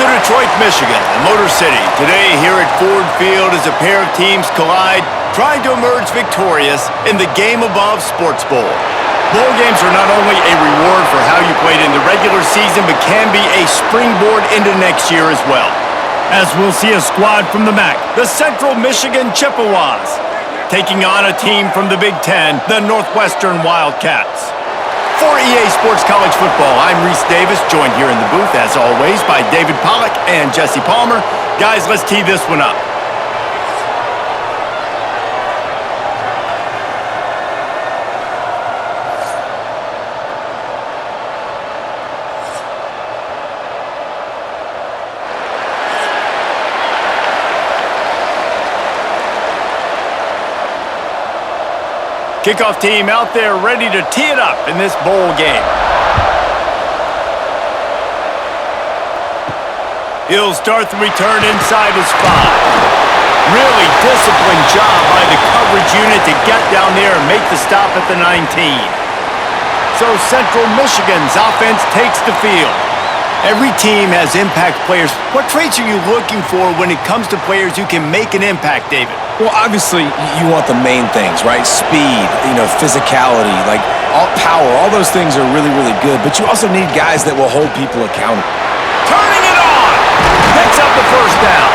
to Detroit, Michigan, the Motor City. Today here at Ford Field as a pair of teams collide, trying to emerge victorious in the GameAbove Sports Bowl. Bowl games are not only a reward for how you played in the regular season, but can be a springboard into next year as well. As we'll see a squad from the MAC, the Central Michigan Chippewas, taking on a team from the Big Ten, the Northwestern Wildcats. For EA Sports College Football, I'm Reese Davis, joined here in the booth, as always, by David Pollack and Jesse Palmer. Guys, let's tee this one up. Kickoff team out there ready to tee it up in this bowl game. He'll start the return inside his 5. Really disciplined job by the coverage unit to get down there and make the stop at the 19. So Central Michigan's offense takes the field. Every team has impact players. What traits are you looking for when it comes to players who can make an impact, David? Well, obviously, you want the main things, right? Speed, physicality, like all power. All those things are really, really good. But you also need guys that will hold people accountable. Turning it on! Picks up the first down.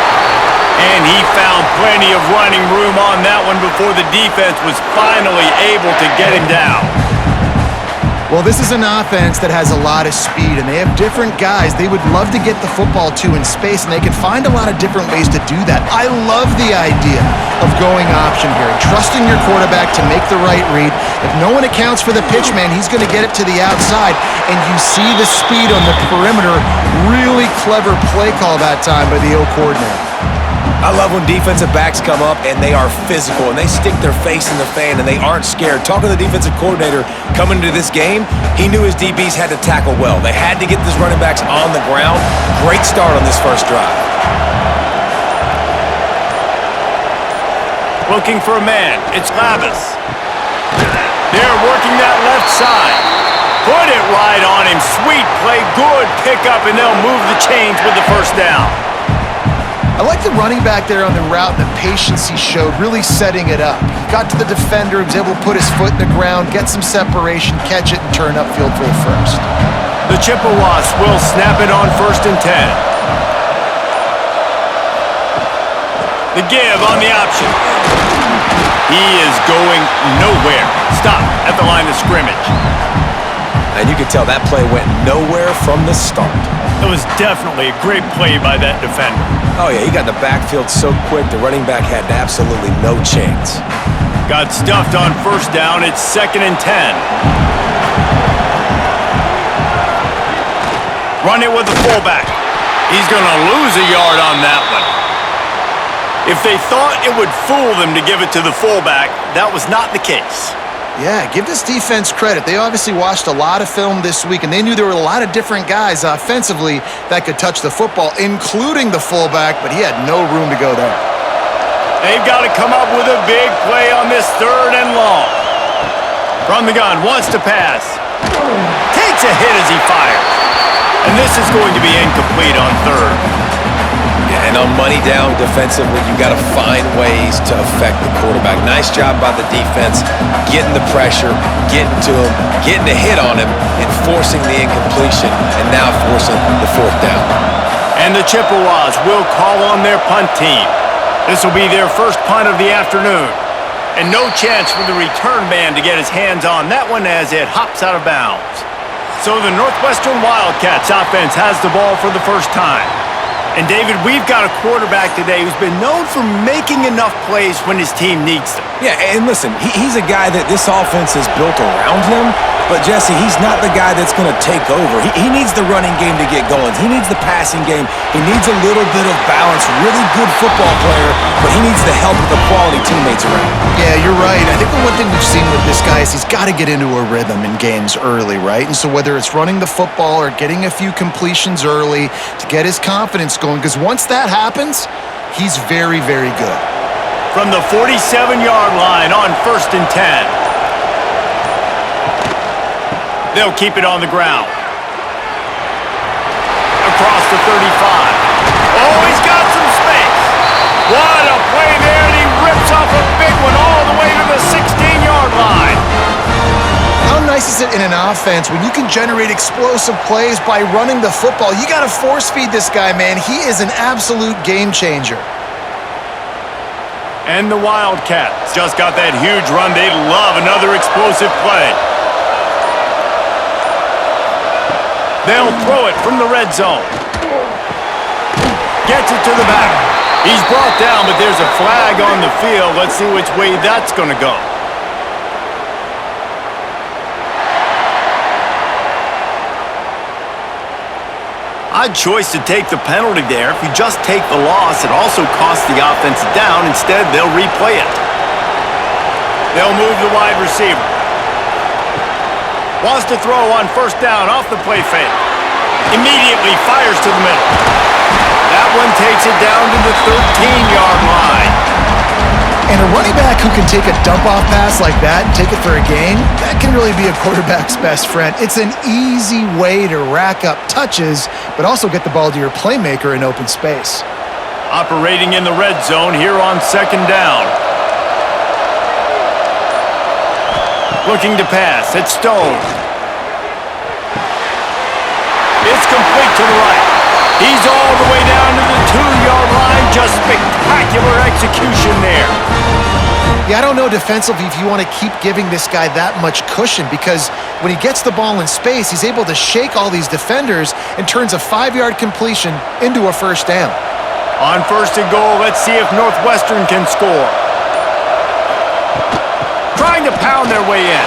And he found plenty of running room on that one before the defense was finally able to get him down. Well, this is an offense that has a lot of speed, and they have different guys they would love to get the football to in space, and they can find a lot of different ways to do that. I love the idea of going option here, trusting your quarterback to make the right read. If no one accounts for the pitch man, he's going to get it to the outside, and you see the speed on the perimeter. Really clever play call that time by the O coordinator. I love when defensive backs come up and they are physical and they stick their face in the fan and they aren't scared. Talking to the defensive coordinator coming into this game, he knew his DBs had to tackle well. They had to get these running backs on the ground. Great start on this first drive. Looking for a man. It's Lavis. They're working that left side. Put it right on him. Sweet play. Good pickup, and they'll move the chains with the first down. I like the running back there on the route and the patience he showed, really setting it up. He got to the defender, he was able to put his foot in the ground, get some separation, catch it, and turn upfield for the first. The Chippewas will snap it on 1st and 10. The give on the option. He is going nowhere. Stop at the line of scrimmage. And you can tell that play went nowhere from the start. It was definitely a great play by that defender. Oh, yeah, he got the backfield so quick, the running back had absolutely no chance. Got stuffed on 1st down. It's 2nd and 10. Run it with the fullback. He's going to lose a yard on that one. If they thought it would fool them to give it to the fullback, that was not the case. Yeah, give this defense credit. They obviously watched a lot of film this week, and they knew there were a lot of different guys offensively that could touch the football, including the fullback, but he had no room to go there. They've got to come up with a big play on this 3rd and long. From the gun, wants to pass. Takes a hit as he fires. And this is going to be incomplete on 3rd. Yeah, and on money down defensively, you got to find ways to affect the quarterback. Nice job by the defense, getting the pressure, getting to him, getting a hit on him, and forcing the incompletion, and now forcing the 4th down. And the Chippewas will call on their punt team. This will be their first punt of the afternoon. And no chance for the return man to get his hands on that one as it hops out of bounds. So the Northwestern Wildcats offense has the ball for the first time. And, David, we've got a quarterback today who's been known for making enough plays when his team needs them. Yeah, and listen, he's a guy that this offense is built around him, but, Jesse, he's not the guy that's going to take over. He needs the running game to get going. He needs the passing game. He needs a little bit of balance. Really good football player, but he needs the help of the quality teammates around. Yeah, you're right. I think the one thing we've seen with this guy is he's got to get into a rhythm in games early, right? And so whether it's running the football or getting a few completions early to get his confidence going, because once that happens, he's very, very good. From the 47-yard line on 1st and 10. They'll keep it on the ground. Across the 35. Oh, he's got some space. What a play there, and he rips off a big one all the way to the 16-yard line. How nice is it in an offense when you can generate explosive plays by running the football? You got to force feed this guy, man. He is an absolute game changer. And the Wildcats just got that huge run. They love another explosive play. They'll throw it from the red zone. Gets it to the back. He's brought down, but there's a flag on the field. Let's see which way that's going to go. Odd choice to take the penalty there. If you just take the loss, it also costs the offense down. Instead, they'll replay it. They'll move the wide receiver. Wants to throw on first down off the play fake. Immediately fires to the middle. That one takes it down to the 13-yard line. And a running back who can take a dump-off pass like that and take it for a gain, that can really be a quarterback's best friend. It's an easy way to rack up touches, but also get the ball to your playmaker in open space. Operating in the red zone here on second down. Looking to pass. It's Stone. It's complete to the right. He's all the way down to the 2-yard line. Just spectacular execution there. Yeah, I don't know defensively if you want to keep giving this guy that much cushion, because when he gets the ball in space, he's able to shake all these defenders and turns a 5-yard completion into a first down. On first and goal, let's see if Northwestern can score. Trying to pound their way in.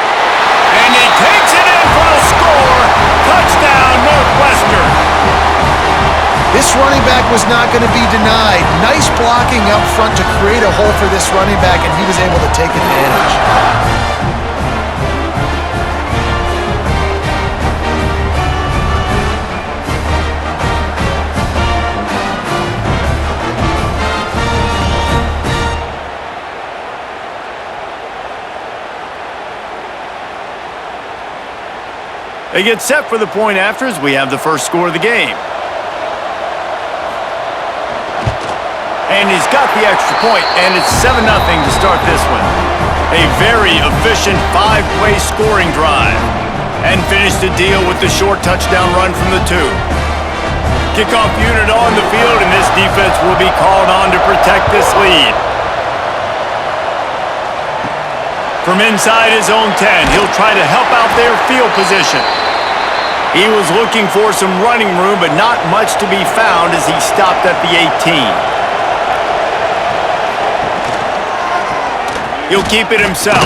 And he takes it in for the score. Touchdown, Northwestern. This running back was not going to be denied. Nice blocking up front to create a hole for this running back, and he was able to take advantage. They get set for the point after as we have the first score of the game. And he's got the extra point, and it's 7-0 to start this one. A very efficient 5-play scoring drive. And finish the deal with the short touchdown run from the 2. Kickoff unit on the field, and this defense will be called on to protect this lead. From inside his own 10, he'll try to help out their field position. He was looking for some running room, but not much to be found as he stopped at the 18. He'll keep it himself.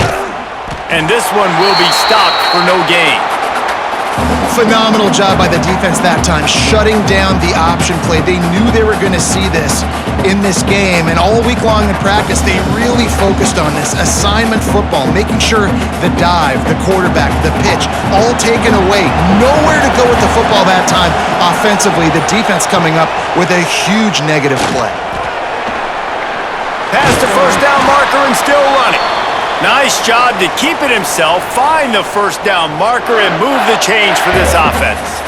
And this one will be stopped for no gain. Phenomenal job by the defense that time, shutting down the option play. They knew they were going to see this in this game, and all week long in practice, they really focused on this assignment football, making sure the dive, the quarterback, the pitch, all taken away. Nowhere to go with the football that time offensively. The defense coming up with a huge negative play. Past the first down marker and still running. Nice job to keep it himself, find the first down marker, and move the change for this offense.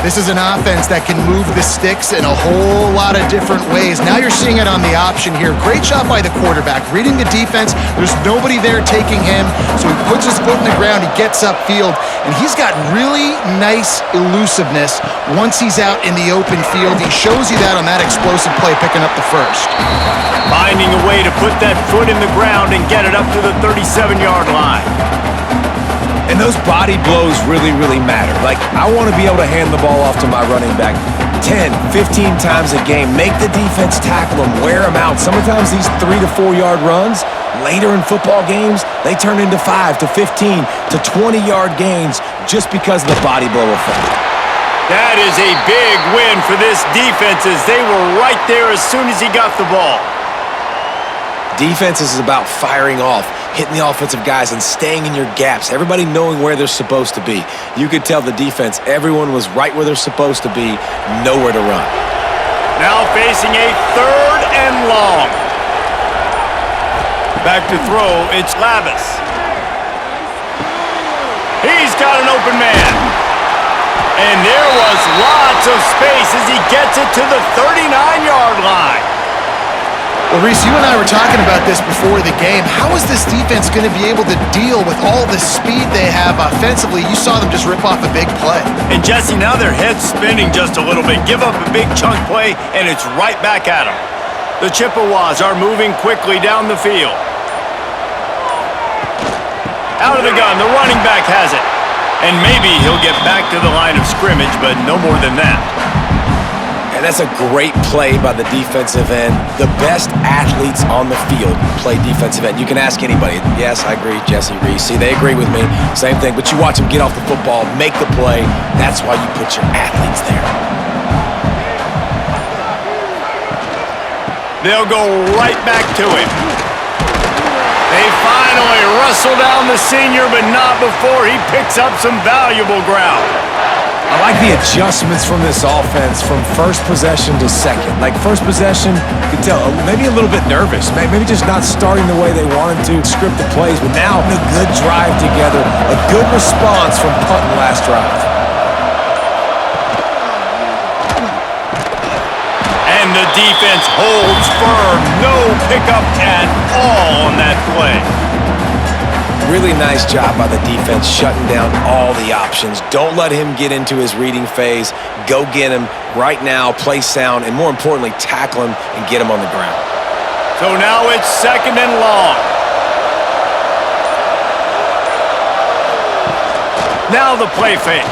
This is an offense that can move the sticks in a whole lot of different ways. Now you're seeing it on the option here. Great job by the quarterback. Reading the defense, there's nobody there taking him, so he puts his foot in the ground, he gets upfield, and he's got really nice elusiveness once he's out in the open field. He shows you that on that explosive play, picking up the first. Finding a way to put that foot in the ground and get it up to the 37-yard line. And those body blows really, really matter. Like, I want to be able to hand the ball off to my running back 10, 15 times a game. Make the defense tackle them, wear them out. Sometimes these 3 to 4 yard runs, later in football games, they turn into 5 to 15 to 20-yard gains just because of the body blow effect. That is a big win for this defense as they were right there as soon as he got the ball. Defense is about firing off, hitting the offensive guys, and staying in your gaps. Everybody knowing where they're supposed to be. You could tell the defense, everyone was right where they're supposed to be, nowhere to run. Now facing a 3rd and long. Back to throw, it's Lavis. He's got an open man. And there was lots of space as he gets it to the 39-yard line. Well, Reese, you and I were talking about this before the game. How is this defense going to be able to deal with all the speed they have offensively? You saw them just rip off a big play. And, Jesse, now their head's spinning just a little bit. Give up a big chunk play, and it's right back at them. The Chippewas are moving quickly down the field. Out of the gun, the running back has it. And maybe he'll get back to the line of scrimmage, but no more than that. And that's a great play by the defensive end. The best athletes on the field play defensive end. You can ask anybody. Yes, I agree, Jesse, Reese. See, they agree with me. Same thing. But you watch them get off the football, make the play. That's why you put your athletes there. They'll go right back to him. They finally wrestle down the senior, but not before he picks up some valuable ground. I like the adjustments from this offense from first possession to second. Like first possession, you can tell maybe a little bit nervous, maybe just not starting the way they wanted to script the plays, but now a good drive together, a good response from punting last drive. And the defense holds firm. No pickup at all on that play. Really nice job by the defense shutting down all the options. Don't let him get into his reading phase. Go get him right now, play sound, and more importantly, tackle him and get him on the ground. So now it's 2nd and long. Now the play fake.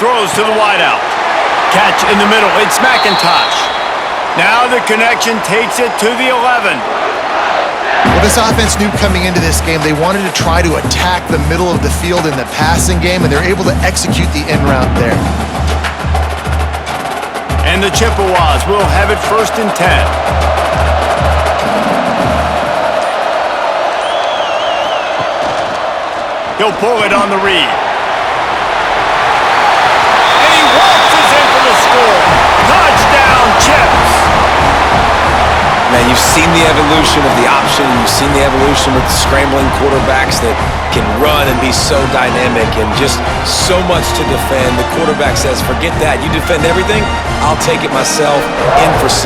Throws to the wideout. Catch in the middle. It's McIntosh. Now the connection takes it to the 11. Well, this offense knew coming into this game they wanted to try to attack the middle of the field in the passing game, and they're able to execute the end route there. And the Chippewas will have it 1st and 10. He'll pull it on the read. And he waltzes in for the score. Touchdown, Chips! Man, you've seen the evolution of the option, and you've seen the evolution with scrambling quarterbacks that can run and be so dynamic and just so much to defend. The quarterback says, forget that. You defend everything, I'll take it myself. In for 6.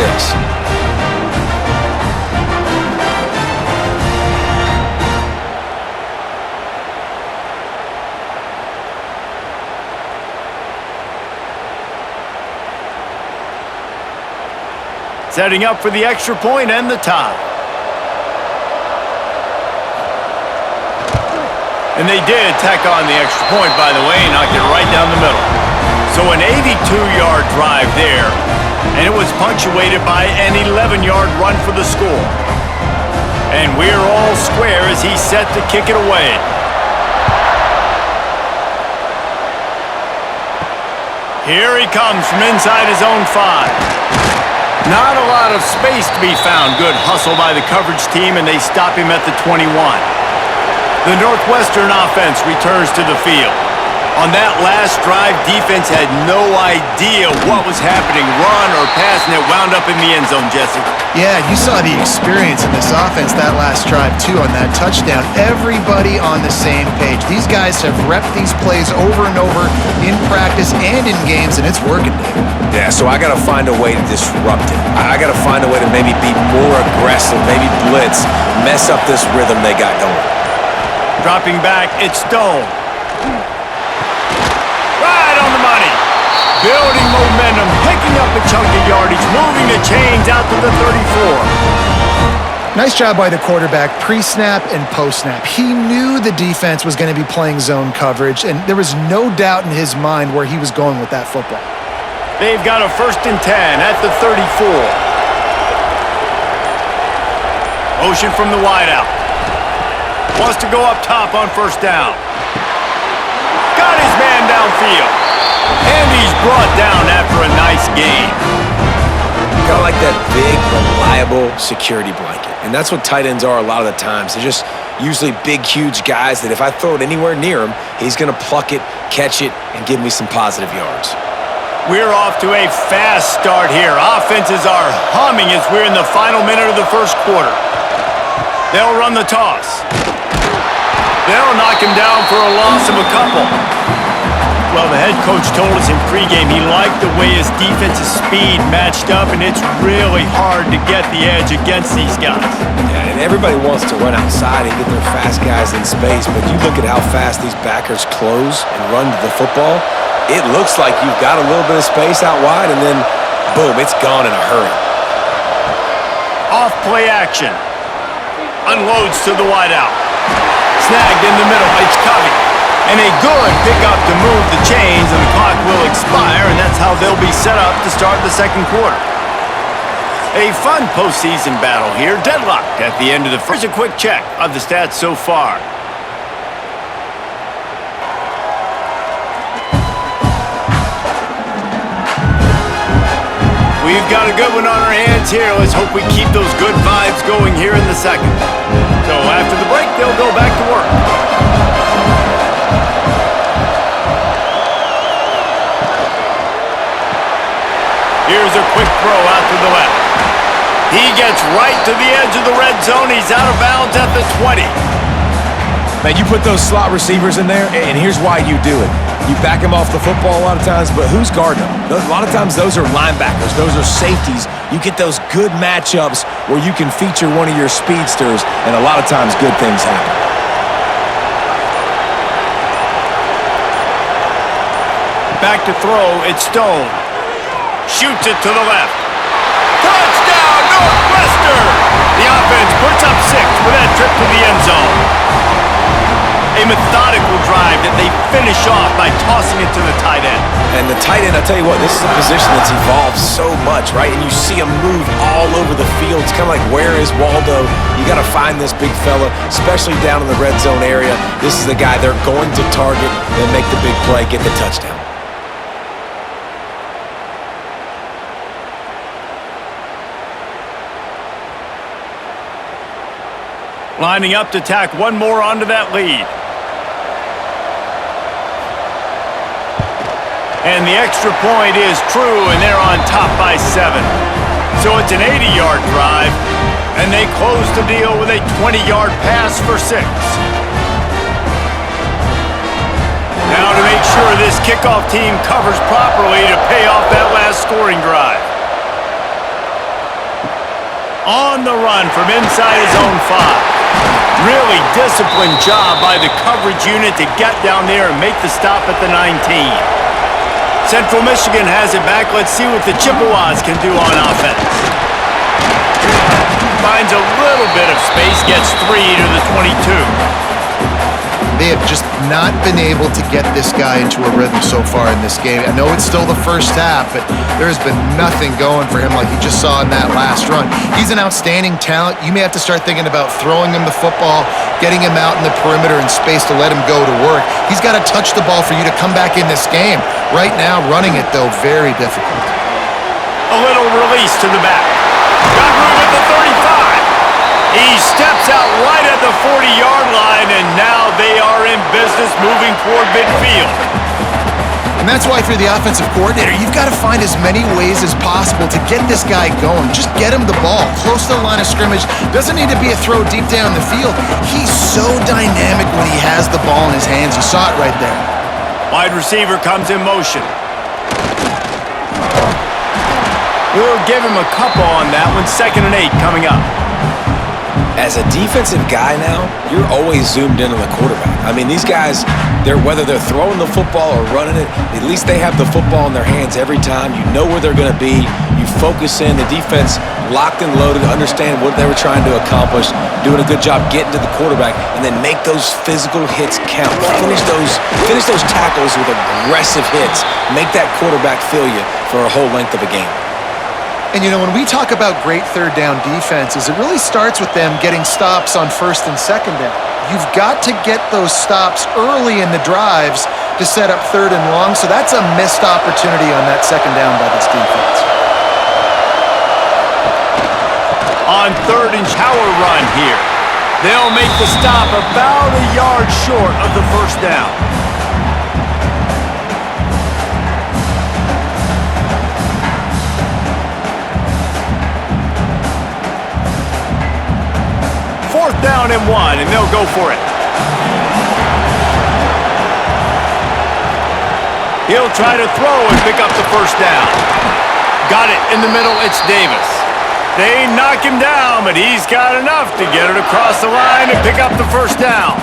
Setting up for the extra point and the tie. And they did tack on the extra point, by the way, knocked it right down the middle. So an 82-yard drive there, and it was punctuated by an 11-yard run for the score. And we're all square as he's set to kick it away. Here he comes from inside his own 5. Not a lot of space to be found. Good hustle by the coverage team, and they stop him at the 21. The Northwestern offense returns to the field. On that last drive, defense had no idea what was happening, run or pass, and it wound up in the end zone, Jesse. Yeah, you saw the experience in this offense that last drive, too, on that touchdown. Everybody on the same page. These guys have repped these plays over and over in practice and in games, and it's working, David. Yeah, so I got to find a way to disrupt it. I got to find a way to maybe be more aggressive, maybe blitz, mess up this rhythm they got going. Dropping back, it's Stone. Right on the money. Building momentum, picking up a chunk of yardage, moving the chains out to the 34. Nice job by the quarterback, pre-snap and post-snap. He knew the defense was going to be playing zone coverage, and there was no doubt in his mind where he was going with that football. They've got a 1st and 10 at the 34. Motion from the wideout. Wants to go up top on 1st down. Got his man downfield. And he's brought down after a nice game. Kind of like that big, reliable security blanket. And that's what tight ends are a lot of the times. They're just usually big, huge guys that if I throw it anywhere near him, he's going to pluck it, catch it, and give me some positive yards. We're off to a fast start here. Offenses are humming as we're in the final minute of the 1st quarter. They'll run the toss. They'll knock him down for a loss of a couple. Well, the head coach told us in pregame he liked the way his defensive speed matched up, and it's really hard to get the edge against these guys. Yeah, and everybody wants to run outside and get their fast guys in space, but you look at how fast these backers close and run to the football, it looks like you've got a little bit of space out wide, and then, boom, it's gone in a hurry. Off play action. Unloads to the wideout. Snagged in the middle. It's Covey. And a good pickup to move the chains, and the clock will expire, and that's how they'll be set up to start the second quarter. A fun postseason battle here. Deadlocked at the end of the first. Here's a quick check of the stats so far. We've got a good one on our hands here. Let's hope we keep those good vibes going here in the second. So after the break, they'll go back to work. Here's a quick throw out to the left. He gets right to the edge of the red zone. He's out of bounds at the 20. Man, you put those slot receivers in there, and here's why you do it. You back them off the football a lot of times, but who's guarding them? A lot of times those are linebackers. Those are safeties. You get those good matchups where you can feature one of your speedsters, and a lot of times good things happen. Back to throw. It's Stone. Shoots it to the left. Touchdown, Northwestern! The offense puts up 6 with that trip to the end zone. A methodical drive that they finish off by tossing it to the tight end. And the tight end, I tell you what, this is a position that's evolved so much, right? And you see him move all over the field. It's kind of like, where is Waldo? You got to find this big fella, especially down in the red zone area. This is the guy they're going to target, then make the big play, get the touchdown. Lining up to tack one more onto that lead. And the extra point is true, and they're on top by 7. So it's an 80-yard drive, and they close the deal with a 20-yard pass for 6. Now to make sure this kickoff team covers properly to pay off that last scoring drive. On the run from inside his own 5. Really disciplined job by the coverage unit to get down there and make the stop at the 19. Central Michigan has it back. Let's see what the Chippewas can do on offense. Finds a little bit of space, gets 3 to the 22. They have just not been able to get this guy into a rhythm so far in this game. I know it's still the first half, but there has been nothing going for him like you just saw in that last run. He's an outstanding talent. You may have to start thinking about throwing him the football, getting him out in the perimeter in space to let him go to work. He's got to touch the ball for you to come back in this game. Right now, running it, though, very difficult. A little release to the back. Got room at the 35. He steps out right at the 40-yard line, and now they are in business moving toward midfield. And that's why if you're the offensive coordinator, you've got to find as many ways as possible to get this guy going. Just get him the ball close to the line of scrimmage. Doesn't need to be a throw deep down the field. He's so dynamic when he has the ball in his hands. You saw it right there. Wide receiver comes in motion. We'll give him a couple on that one. 2nd and 8 coming up. As a defensive guy now, you're always zoomed in on the quarterback. I mean, these guys, whether they're throwing the football or running it, at least they have the football in their hands every time. You know where they're going to be. You focus in. The defense locked and loaded, understand what they were trying to accomplish, doing a good job getting to the quarterback, and then make those physical hits count. Finish those tackles with aggressive hits. Make that quarterback feel you for a whole length of a game. And, you know, when we talk about great third down defenses, it really starts with them getting stops on 1st and 2nd down. You've got to get those stops early in the drives to set up 3rd and long, so that's a missed opportunity on that 2nd down by this defense. On 3rd and power run here. They'll make the stop about a yard short of the 1st down. Down and 1, and they'll go for it. He'll try to throw and pick up the first down. Got it in the middle. It's Davis. They knock him down, but he's got enough to get it across the line and pick up the first down.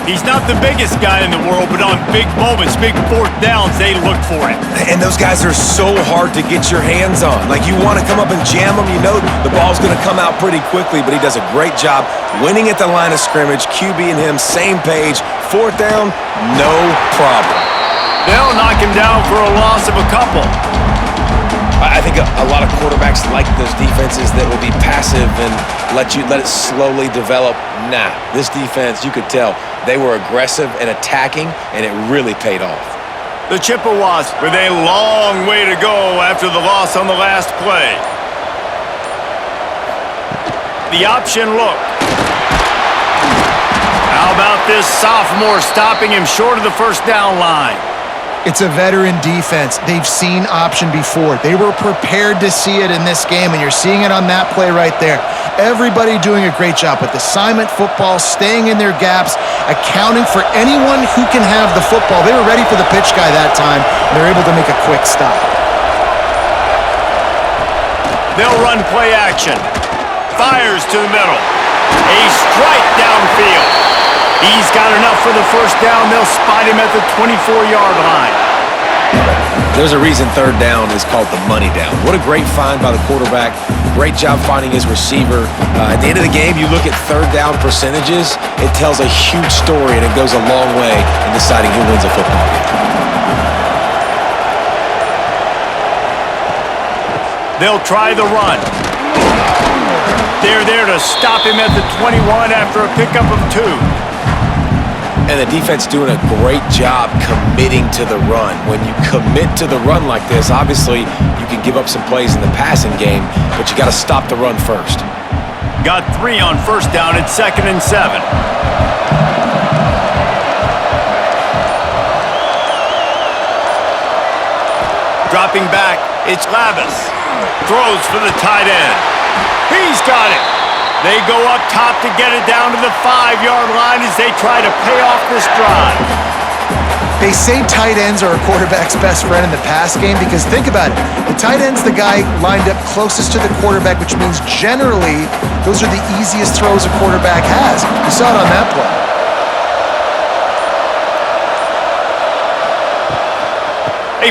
He's not the biggest guy in the world, but on big moments, big fourth downs, they look for it. And those guys are so hard to get your hands on. Like, you want to come up and jam them, you know the ball's going to come out pretty quickly, but he does a great job winning at the line of scrimmage. QB and him, same page. Fourth down, no problem. They'll knock him down for a loss of a couple. I think a lot of quarterbacks like those defenses that will be passive and let it slowly develop. Nah, this defense, you could tell, they were aggressive and attacking, and it really paid off. The Chippewas with a long way to go after the loss on the last play. The option look. How about this sophomore stopping him short of the first down line? It's a veteran defense. They've seen option before. They were prepared to see it in this game, and you're seeing it on that play right there. Everybody doing a great job with assignment football, staying in their gaps, accounting for anyone who can have the football. They were ready for the pitch guy that time, and they're able to make a quick stop. They'll run play action. Fires to the middle. A strike downfield. He's got enough for the first down. They'll spot him at the 24-yard line. There's a reason third down is called the money down. What a great find by the quarterback. Great job finding his receiver. At the end of the game, you look at third down percentages. It tells a huge story, and it goes a long way in deciding who wins a football game. They'll try the run. They're there to stop him at the 21 after a pickup of 2. And the defense doing a great job committing to the run. When you commit to the run like this, obviously you can give up some plays in the passing game, but you got to stop the run first. Got 3 on first down at 2nd and 7. Dropping back, it's Lavis. Throws for the tight end. He's got it. They go up top to get it down to the 5-yard line as they try to pay off this drive. They say tight ends are a quarterback's best friend in the pass game because think about it. The tight end's the guy lined up closest to the quarterback, which means generally those are the easiest throws a quarterback has. You saw it on that play.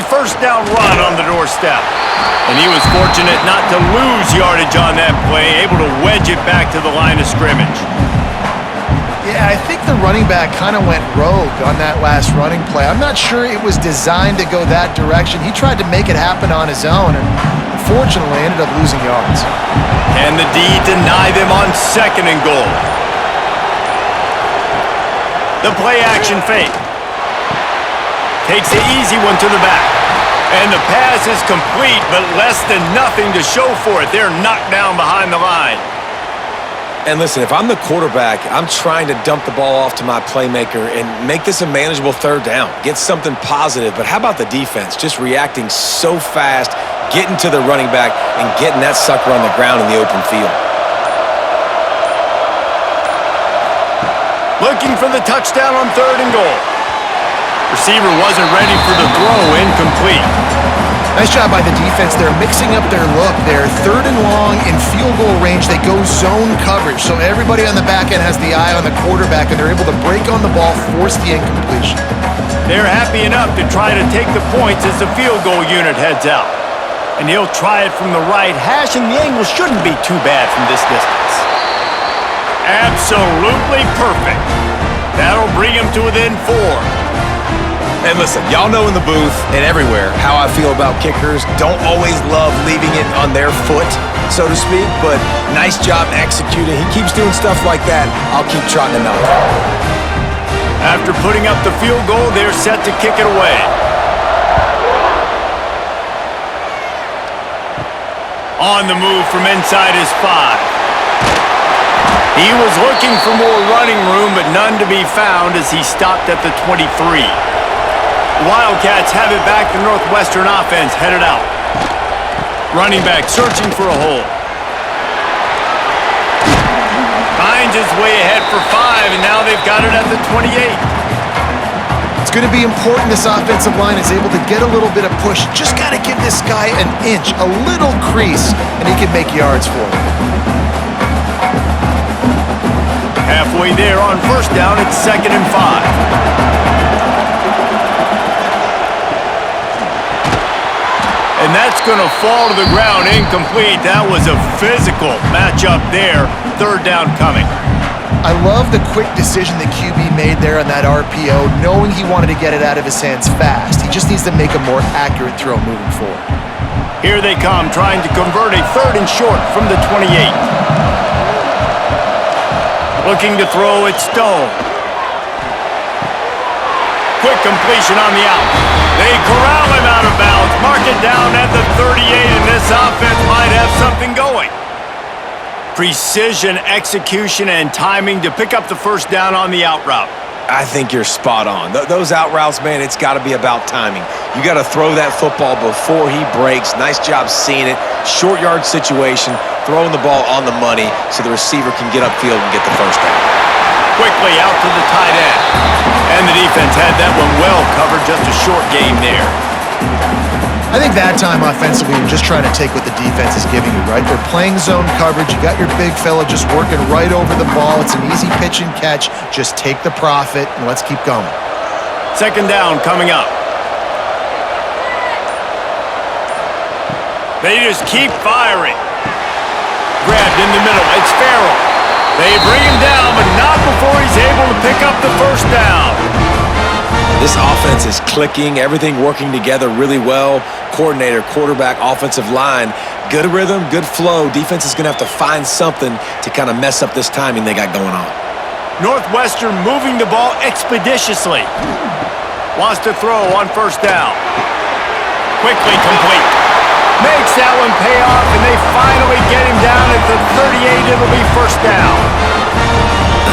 A first down run on the doorstep. And he was fortunate not to lose yardage on that play, able to wedge it back to the line of scrimmage. Yeah, I think the running back kind of went rogue on that last running play. I'm not sure it was designed to go that direction. He tried to make it happen on his own and unfortunately ended up losing yards. And the D deny them on 2nd and goal. The play action fake. Takes the easy one to the back. And the pass is complete, but less than nothing to show for it. They're knocked down behind the line. And listen, if I'm the quarterback, I'm trying to dump the ball off to my playmaker and make this a manageable third down. Get something positive. But how about the defense? Just reacting so fast, getting to the running back, and getting that sucker on the ground in the open field. Looking for the touchdown on 3rd and goal. Receiver wasn't ready for the throw, incomplete. Nice job by the defense. They're mixing up their look. They're 3rd and long in field goal range. They go zone coverage, so everybody on the back end has the eye on the quarterback, and they're able to break on the ball, force the incompletion. They're happy enough to try to take the points as the field goal unit heads out. And he'll try it from the right hash, and the angle shouldn't be too bad from this distance. Absolutely perfect. That'll bring him to within 4. And listen, y'all know in the booth and everywhere how I feel about kickers. Don't always love leaving it on their foot, so to speak, but nice job executing. He keeps doing stuff like that. I'll keep trotting him out. After putting up the field goal, they're set to kick it away. On the move from inside his 5. He was looking for more running room, but none to be found as he stopped at the 23. Wildcats have it back. The Northwestern offense headed out. Running back searching for a hole. Finds his way ahead for 5, and now they've got it at the 28. going to be important this offensive line is able to get a little bit of push. Just got to give this guy an inch, a little crease, and he can make yards for him. Halfway there on first down, it's 2nd and 5. And that's going to fall to the ground incomplete. That was a physical matchup there. 3rd down coming. I love the quick decision that QB made there on that RPO, knowing he wanted to get it out of his hands fast. He just needs to make a more accurate throw moving forward. Here they come, trying to convert a 3rd and short from the 28. Looking to throw it, Stone. Quick completion on the out. They corral him out of bounds. Mark it down at the 38, and this offense might have something going. Precision, execution, and timing to pick up the 1st down on the out route. I think you're spot on. Those out routes, man, it's got to be about timing. You got to throw that football before he breaks. Nice job seeing it. Short yard situation, throwing the ball on the money so the receiver can get upfield and get the 1st down. Quickly out to the tight end. And the defense had that one well covered, just a short game there. I think that time offensively, we're just trying to take what the defense is giving you, right? They're playing zone coverage. You got your big fella just working right over the ball. It's an easy pitch and catch. Just take the profit, and let's keep going. 2nd down coming up. They just keep firing. Grabbed in the middle. It's Farrell. They bring him down, but not before he's able to pick up the 1st down. This offense is clicking, everything working together really well. Coordinator, quarterback, offensive line, good rhythm, good flow. Defense is going to have to find something to kind of mess up this timing they got going on. Northwestern moving the ball expeditiously. Wants to throw on 1st down. Quickly complete. Makes that one pay off, and they finally get him down at the 38. It'll be 1st down.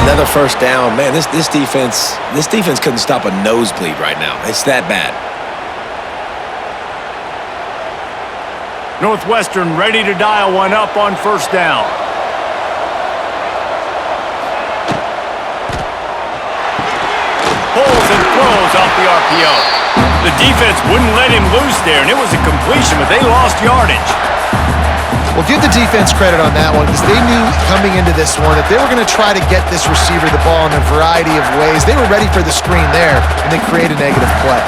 Another 1st down. Man, this defense couldn't stop a nosebleed right now. It's that bad. Northwestern ready to dial one up on 1st down. Pulls and throws off the RPO. The defense wouldn't let him loose there, and it was a completion, but they lost yardage. Well, give the defense credit on that one because they knew coming into this one that they were going to try to get this receiver the ball in a variety of ways. They were ready for the screen there, and they create a negative play.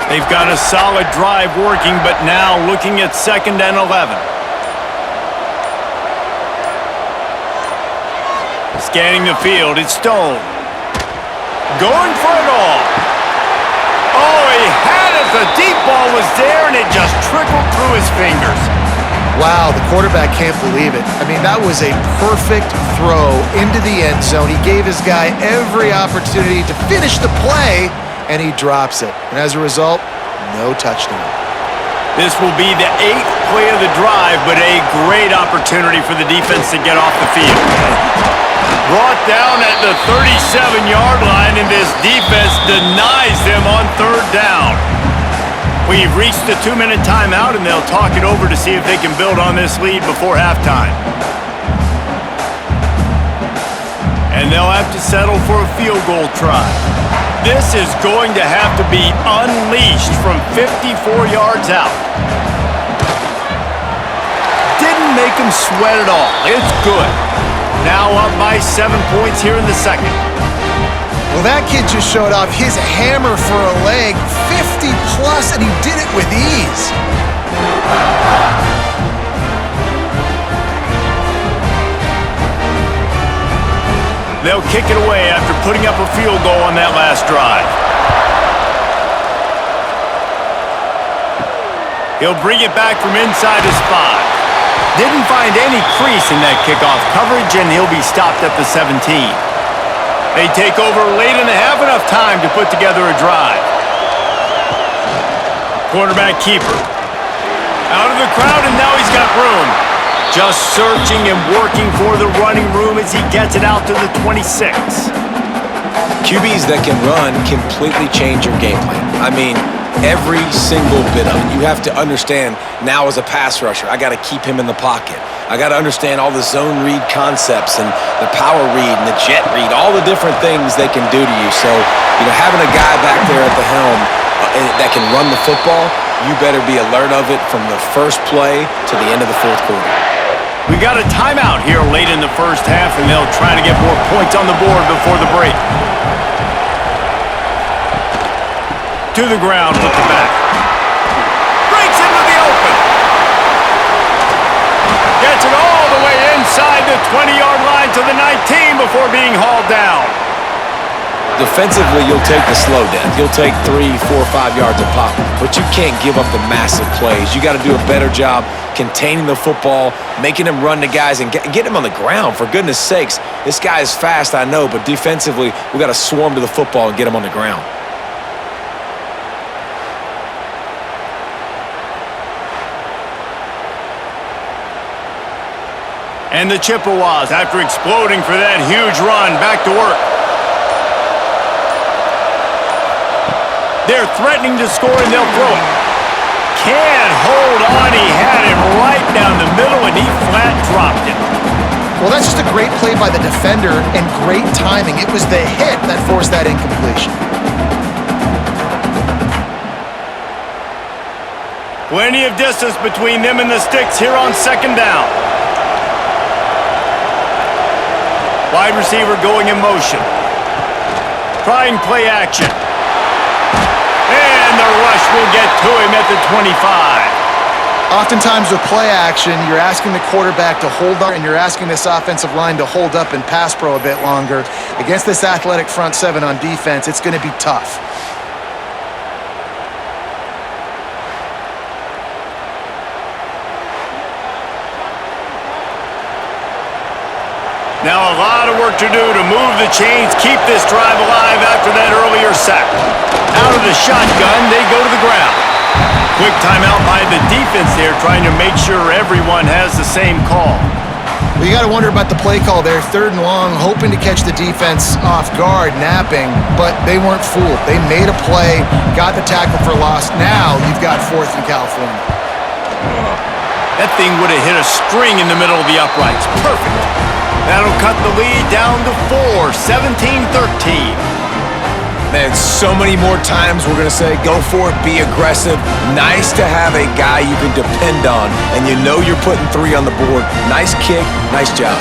They've got a solid drive working, but now looking at 2nd and 11. Scanning the field, it's Stone. Going for it all. Oh, he had it. The deep ball was there, and it just trickled through his fingers. Wow, the quarterback can't believe it. I mean, that was a perfect throw into the end zone. He gave his guy every opportunity to finish the play, and he drops it. And as a result, no touchdown. This will be the 8th play of the drive, but a great opportunity for the defense to get off the field. Brought down at the 37-yard line, and this defense denies them on 3rd down. We've reached the 2-minute timeout, and they'll talk it over to see if they can build on this lead before halftime. And they'll have to settle for a field goal try. This is going to have to be unleashed from 54 yards out. Didn't make him sweat at all. It's good. Now up by 7 points here in the 2nd. Well, that kid just showed off his hammer for a leg, 50-plus, and he did it with ease. They'll kick it away after putting up a field goal on that last drive. He'll bring it back from inside his 5. Didn't find any crease in that kickoff coverage, and he'll be stopped at the 17. They take over late in the half, enough time to put together a drive. Quarterback keeper. Out of the crowd, and now he's got room. Just searching and working for the running room as he gets it out to the 26. QBs that can run completely change your game plan. I mean, every single bit of it. You have to understand, now as a pass rusher, I got to keep him in the pocket. I got to understand all the zone read concepts and the power read and the jet read, all the different things they can do to you. So, having a guy back there at the helm that can run the football, you better be alert of it from the first play to the end of the fourth quarter. We got a timeout here late in the first half, and they'll try to get more points on the board before the break. To the ground with the back. Breaks into the open. Gets it all the way inside the 20-yard line to the 19 before being hauled down. Defensively, you'll take the slow down. You'll take 3, 4, 5 yards a pop, but you can't give up the massive plays. You got to do a better job containing the football, making him run to guys, and get him on the ground. For goodness sakes, this guy is fast, I know, but defensively, we got to swarm to the football and get him on the ground. And the Chippewas, after exploding for that huge run, back to work. They're threatening to score, and they'll throw it. Can't hold on. He had it right down the middle, and he flat dropped it. Well, that's just a great play by the defender and great timing. It was the hit that forced that incompletion. Plenty of distance between them and the sticks here on second down. Wide receiver going in motion. Trying play action. And the rush will get to him at the 25. Oftentimes with play action, you're asking the quarterback to hold on, and you're asking this offensive line to hold up and pass pro a bit longer. Against this athletic front seven on defense, it's going to be tough. Now a lot of work to do to move the chains, keep this drive alive after that earlier sack. Out of the shotgun, they go to the ground. Quick timeout by the defense there, trying to make sure everyone has the same call. Well, you got to wonder about the play call there. 3rd and long, hoping to catch the defense off guard, napping, but they weren't fooled. They made a play, got the tackle for loss. Now you've got 4th and California. That thing would have hit a string in the middle of the uprights. Perfect. That'll cut the lead down to 4, 17-13. Man, so many more times we're going to say, go for it, be aggressive. Nice to have a guy you can depend on, and you know you're putting 3 on the board. Nice kick, nice job.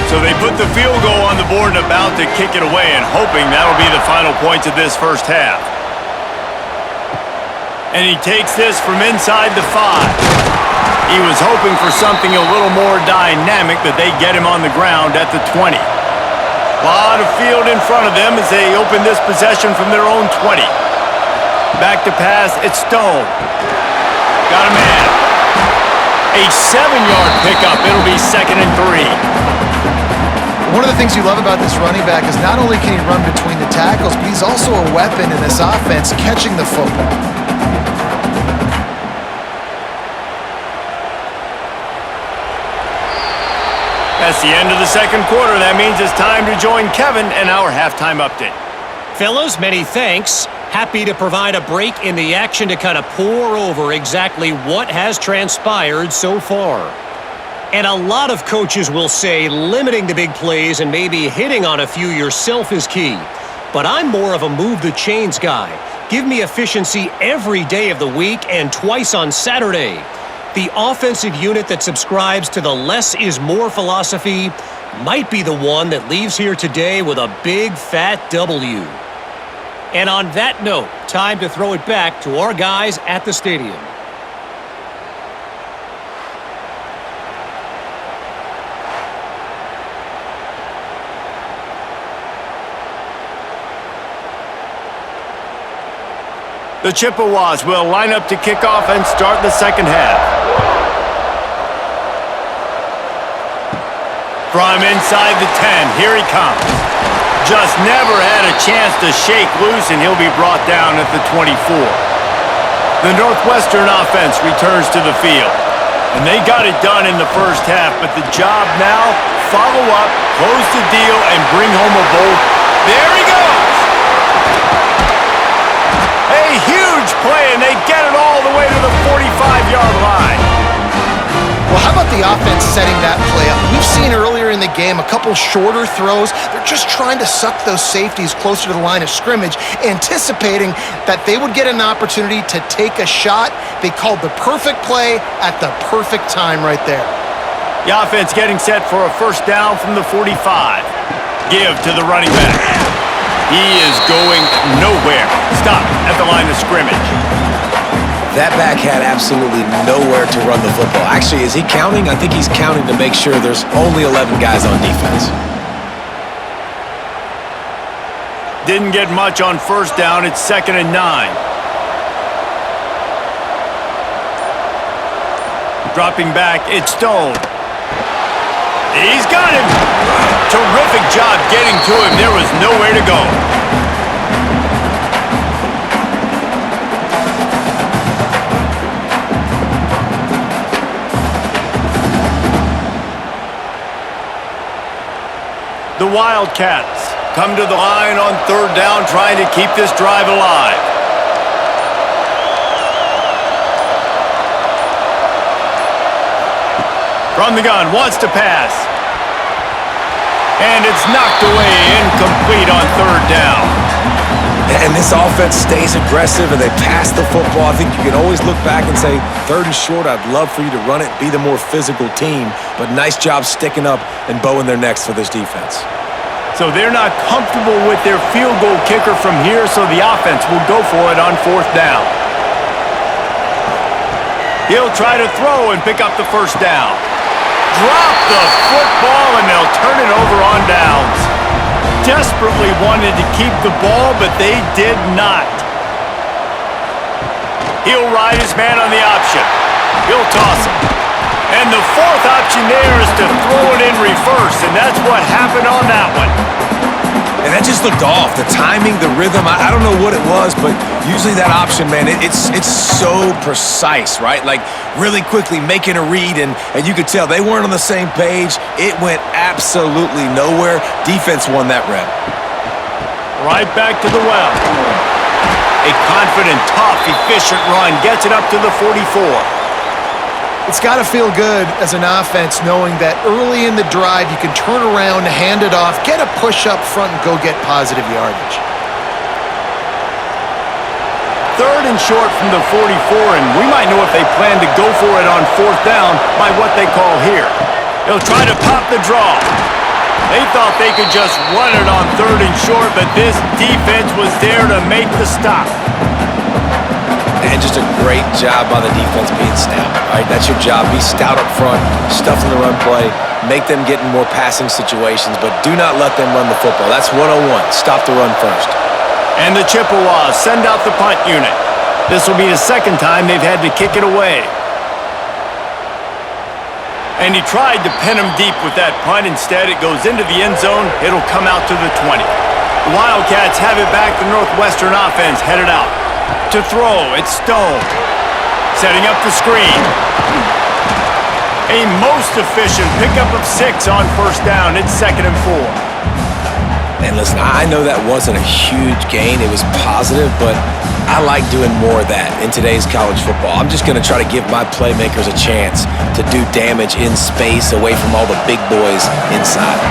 So they put the field goal on the board and about to kick it away, and hoping that'll be the final points of this first half. And he takes this from inside the 5. He was hoping for something a little more dynamic, that they get him on the ground at the 20. A lot of field in front of them as they open this possession from their own 20. Back to pass, it's Stone. Got a man. A 7-yard pickup. It'll be 2nd and 3. One of the things you love about this running back is not only can he run between the tackles, but he's also a weapon in this offense, catching the football. That's the end of the second quarter. That means it's time to join Kevin and our halftime update. Fellas, many thanks. Happy to provide a break in the action to kind of pour over exactly what has transpired so far. And a lot of coaches will say limiting the big plays and maybe hitting on a few yourself is key. But I'm more of a move the chains guy. Give me efficiency every day of the week and twice on Saturday. The offensive unit that subscribes to the less is more philosophy might be the one that leaves here today with a big fat W. And on that note, time to throw it back to our guys at the stadium. The Chippewas will line up to kick off and start the second half. From inside the 10, here he comes. Just never had a chance to shake loose, and he'll be brought down at the 24. The Northwestern offense returns to the field. And they got it done in the first half, but the job now, follow up, close the deal, and bring home a bowl. There he goes! A huge play, and they get it all the way to the 45-yard line. the offense setting that play up. We've seen earlier in the game a couple shorter throws. They're just trying to suck those safeties closer to the line of scrimmage, anticipating that they would get an opportunity to take a shot. They called the perfect play at the perfect time right there. The offense getting set for a first down from the 45. Give to the running back. He is going nowhere. Stop at the line of scrimmage. That back had absolutely nowhere to run the football. Actually, is he counting? I think he's counting to make sure there's only 11 guys on defense. Didn't get much on first down. It's 2nd and 9. Dropping back, it's Stone. He's got him. Terrific job getting to him. There was nowhere to go. The Wildcats come to the line on 3rd down, trying to keep this drive alive. From the gun, wants to pass. And it's knocked away, incomplete on 3rd down. And this offense stays aggressive and they pass the football. I think you can always look back and say, 3rd and short, I'd love for you to run it, be the more physical team. But nice job sticking up and bowing their necks for this defense. So they're not comfortable with their field goal kicker from here, so the offense will go for it on 4th down. He'll try to throw and pick up the first down. Drop the football, and they'll turn it over on downs. Desperately wanted to keep the ball, but they did not. He'll ride his man on the option. He'll toss it. And the 4th option there is to throw it in reverse, and that's what happened on that one. And that just looked off. The timing, the rhythm, I don't know what it was, but usually that option, man, it's so precise, right? Like really quickly making a read, and you could tell they weren't on the same page. It went absolutely nowhere. Defense won that rep. Right back to the well. A confident, tough, efficient run gets it up to the 44. It's got to feel good as an offense knowing that early in the drive you can turn around, hand it off, get a push up front, and go get positive yardage. 3rd and short from the 44, and we might know if they plan to go for it on 4th down by what they call here. They'll try to pop the draw. They thought they could just run it on 3rd and short, but this defense was there to make the stop. And just a great job by the defense being stout, right? That's your job. Be stout up front, stuff in the run play, make them get in more passing situations, but do not let them run the football. That's 101. Stop the run first. And the Chippewas send out the punt unit. This will be the 2nd time they've had to kick it away. And he tried to pin him deep with that punt. Instead, it goes into the end zone. It'll come out to the 20. The Wildcats have it back. The Northwestern offense headed out. To throw, it's Stone. Setting up the screen. A most efficient pickup of 6 on 1st down. It's 2nd and 4. And listen, I know that wasn't a huge gain. It was positive, but I like doing more of that in today's college football. I'm just going to try to give my playmakers a chance to do damage in space away from all the big boys inside.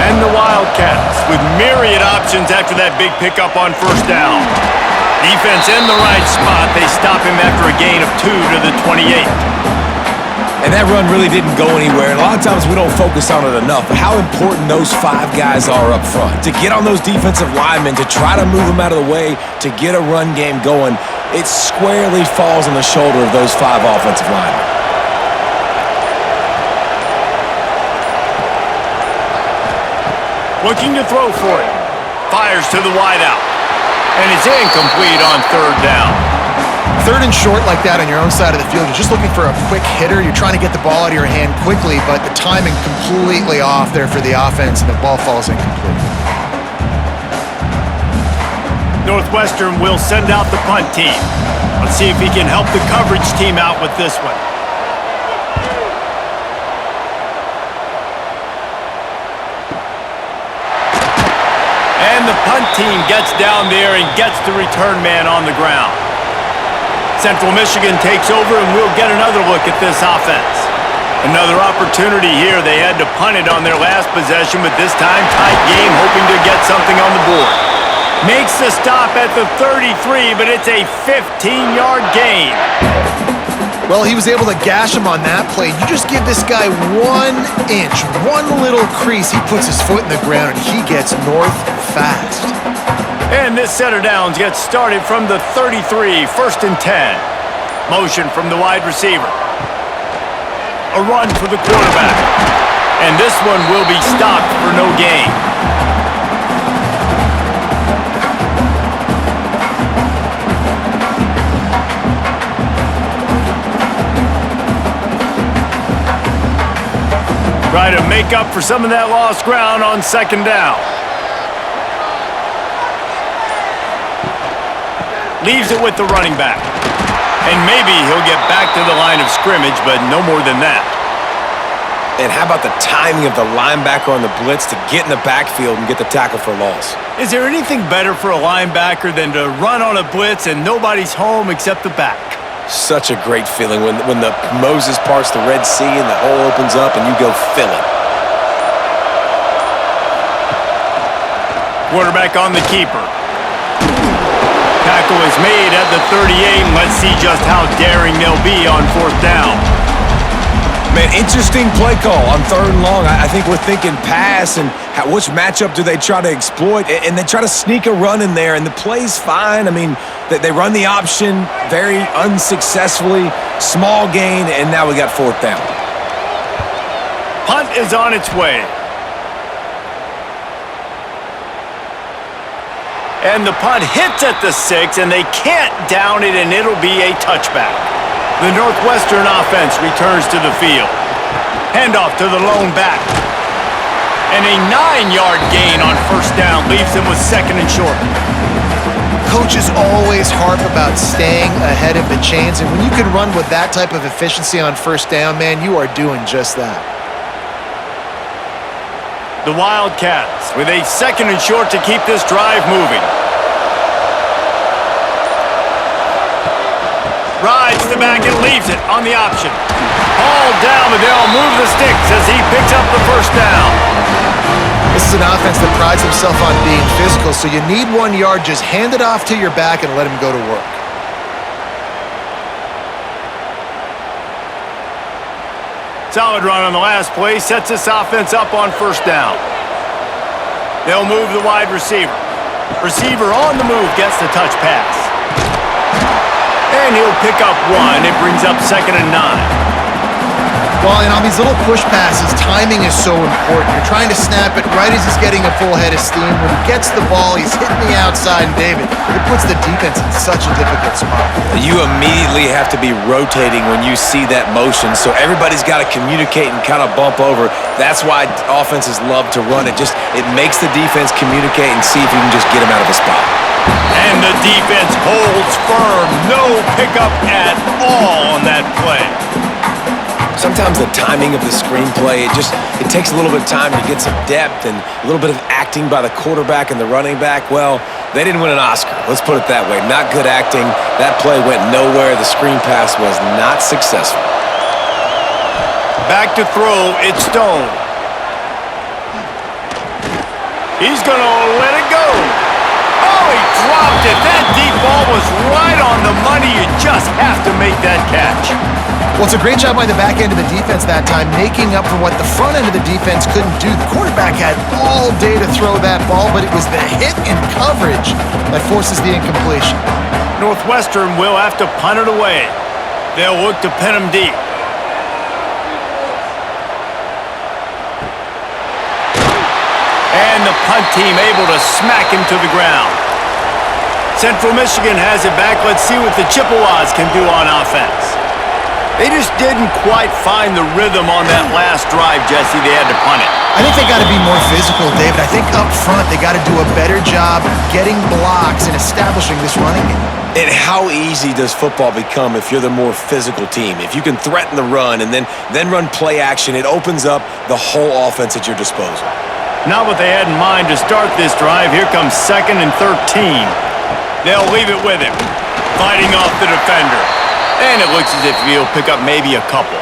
And the Wildcats with myriad options after that big pickup on 1st down. Defense in the right spot. They stop him after a gain of 2 to the 28. And that run really didn't go anywhere. And a lot of times we don't focus on it enough, but how important those 5 guys are up front. To get on those defensive linemen, to try to move them out of the way, to get a run game going, it squarely falls on the shoulder of those 5 offensive linemen. Looking to throw for it. Fires to the wideout. And it's incomplete on 3rd down. 3rd and short like that on your own side of the field, you're just looking for a quick hitter. You're trying to get the ball out of your hand quickly, but the timing completely off there for the offense, and the ball falls incomplete. Northwestern will send out the punt team. Let's see if he can help the coverage team out with this one. And the punt team gets down there and gets the return man on the ground. Central Michigan takes over, and we'll get another look at this offense. Another opportunity here. They had to punt it on their last possession, but this time tight game, hoping to get something on the board. Makes the stop at the 33, but it's a 15-yard gain. Well, he was able to gash him on that play. You just give this guy 1 inch, one little crease, he puts his foot in the ground, and he gets north fast. And this set of downs gets started from the 33, 1st and 10. Motion from the wide receiver. A run for the quarterback. And this one will be stopped for no gain. Try to make up for some of that lost ground on 2nd down. Leaves it with the running back. And maybe he'll get back to the line of scrimmage, but no more than that. And how about the timing of the linebacker on the blitz to get in the backfield and get the tackle for loss? Is there anything better for a linebacker than to run on a blitz and nobody's home except the back? Such a great feeling when the Moses parts the Red Sea and the hole opens up and you go fill it. Quarterback on the keeper. Tackle is made at the 38, and let's see just how daring they'll be on 4th down. Man, interesting play call on 3rd and long. I think we're thinking pass and which matchup do they try to exploit, and they try to sneak a run in there, and the play's fine. I mean, they run the option very unsuccessfully, small gain, and now we got 4th down. Punt is on its way. And the punt hits at the 6, and they can't down it, and it'll be a touchback. The Northwestern offense returns to the field. Handoff to the lone back. And a 9-yard gain on 1st down leaves them with 2nd and short. Coaches always harp about staying ahead of the chains, and when you can run with that type of efficiency on 1st down, man, you are doing just that. The Wildcats with a 2nd and short to keep this drive moving. Rides the back and leaves it on the option. All down, but they'll move the sticks as he picks up the 1st down. This is an offense that prides himself on being physical, so you need 1 yard, just hand it off to your back and let him go to work. Solid run on the last play, sets this offense up on 1st down. They'll move the wide receiver. Receiver on the move gets the touch pass. And he'll pick up 1. It brings up 2nd and 9. Well, and on these little push passes, timing is so important. You're trying to snap it right as he's getting a full head of steam. When he gets the ball, he's hitting the outside, and David, it puts the defense in such a difficult spot. You immediately have to be rotating when you see that motion, so everybody's got to communicate and kind of bump over. That's why offenses love to run it. It makes the defense communicate and see if you can just get him out of a spot. And the defense holds firm. No pickup at all on that play. Sometimes the timing of the screenplay, it takes a little bit of time to get some depth and a little bit of acting by the quarterback and the running back. Well, they didn't win an Oscar. Let's put it that way. Not good acting. That play went nowhere. The screen pass was not successful. Back to throw. It's Stone. He's going to let it go. Oh, he dropped it. That deep ball was right on the money. You just have to make that catch. Well, it's a great job by the back end of the defense that time, making up for what the front end of the defense couldn't do. The quarterback had all day to throw that ball, but it was the hit in coverage that forces the incompletion. Northwestern will have to punt it away. They'll look to pin him deep. And the punt team able to smack him to the ground. Central Michigan has it back. Let's see what the Chippewas can do on offense. They just didn't quite find the rhythm on that last drive, Jesse. They had to punt it. I think they got to be more physical, David. I think up front they got to do a better job getting blocks and establishing this running game. And how easy does football become if you're the more physical team? If you can threaten the run and then run play action, it opens up the whole offense at your disposal. Not what they had in mind to start this drive. Here comes 2nd and 13. They'll leave it with him. Fighting off the defender. And it looks as if he'll pick up maybe a couple.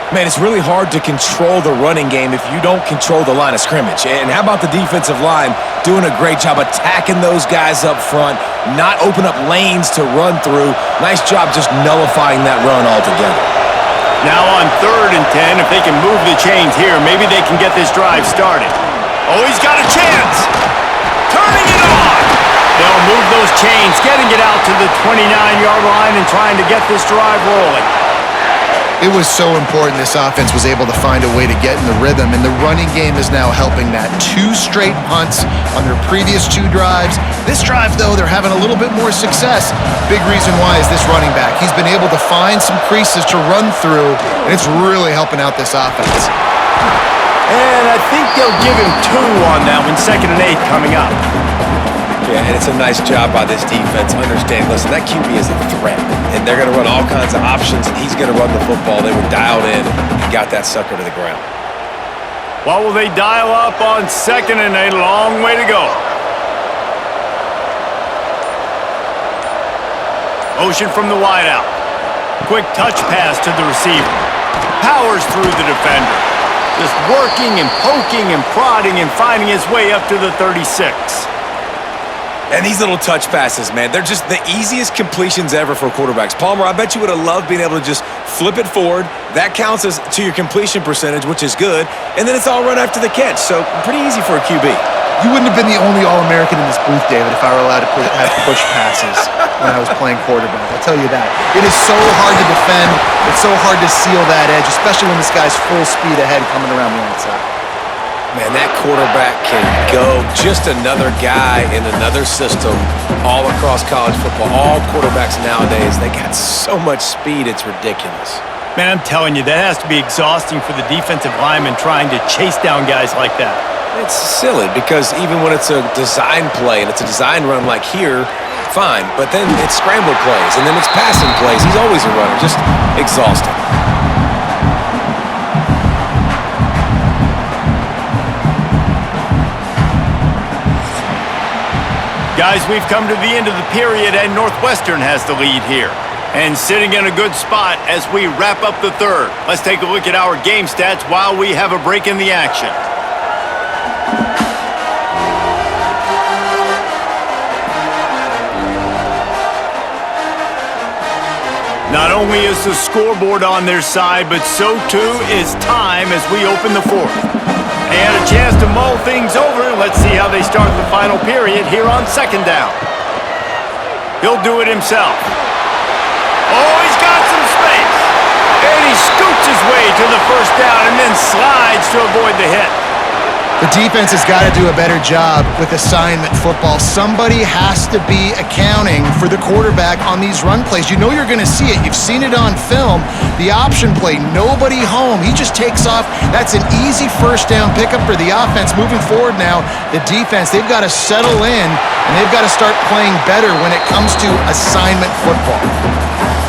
Man, it's really hard to control the running game if you don't control the line of scrimmage. And how about the defensive line doing a great job attacking those guys up front, not open up lanes to run through. Nice job just nullifying that run altogether. Now on 3rd and 10, if they can move the chains here, maybe they can get this drive started. Oh, he's got a chance! Turning it on! They'll move those chains, getting it out to the 29-yard line and trying to get this drive rolling. It was so important this offense was able to find a way to get in the rhythm, and the running game is now helping that. 2 straight punts on their previous 2 drives. This drive, though, they're having a little bit more success. Big reason why is this running back. He's been able to find some creases to run through, and it's really helping out this offense. And I think they'll give him 2 on that one, 2nd and 8 coming up. Yeah, and it's a nice job by this defense. Understand, listen, that QB is a threat, and they're going to run all kinds of options, and he's going to run the football. They were dialed in and got that sucker to the ground. What will they dial up on 2nd and 8? Long way to go. Motion from the wideout. Quick touch pass to the receiver. Powers through the defender. Just working and poking and prodding and finding his way up to the 36. And these little touch passes, man, they're just the easiest completions ever for quarterbacks. Palmer, I bet you would have loved being able to just flip it forward. That counts as to your completion percentage, which is good. And then it's all run after the catch, so pretty easy for a QB. You wouldn't have been the only All-American in this booth, David, if I were allowed to have push passes when I was playing quarterback. I'll tell you that. It is so hard to defend. It's so hard to seal that edge, especially when this guy's full speed ahead coming around the outside. Man, that quarterback can go. Just another guy in another system all across college football. All quarterbacks nowadays, they got so much speed, it's ridiculous. Man, I'm telling you, that has to be exhausting for the defensive lineman trying to chase down guys like that. It's silly because even when it's a design play and it's a design run like here, fine. But then it's scramble plays and then it's passing plays. He's always a runner. Just exhausting. Guys, we've come to the end of the period, and Northwestern has the lead here. And sitting in a good spot as we wrap up the 3rd. Let's take a look at our game stats while we have a break in the action. Not only is the scoreboard on their side, but so too is time as we open the 4th. They had a chance to mull things over. Let's see how they start the final period here on 2nd down. He'll do it himself. Oh, he's got some space. And he scoots his way to the 1st down and then slides to avoid the hit. The defense has got to do a better job with assignment football. Somebody has to be accounting for the quarterback on these run plays. You know you're going to see it. You've seen it on film. The option play, nobody home. He just takes off. That's an easy 1st down pickup for the offense. Moving forward now, the defense, they've got to settle in, and they've got to start playing better when it comes to assignment football.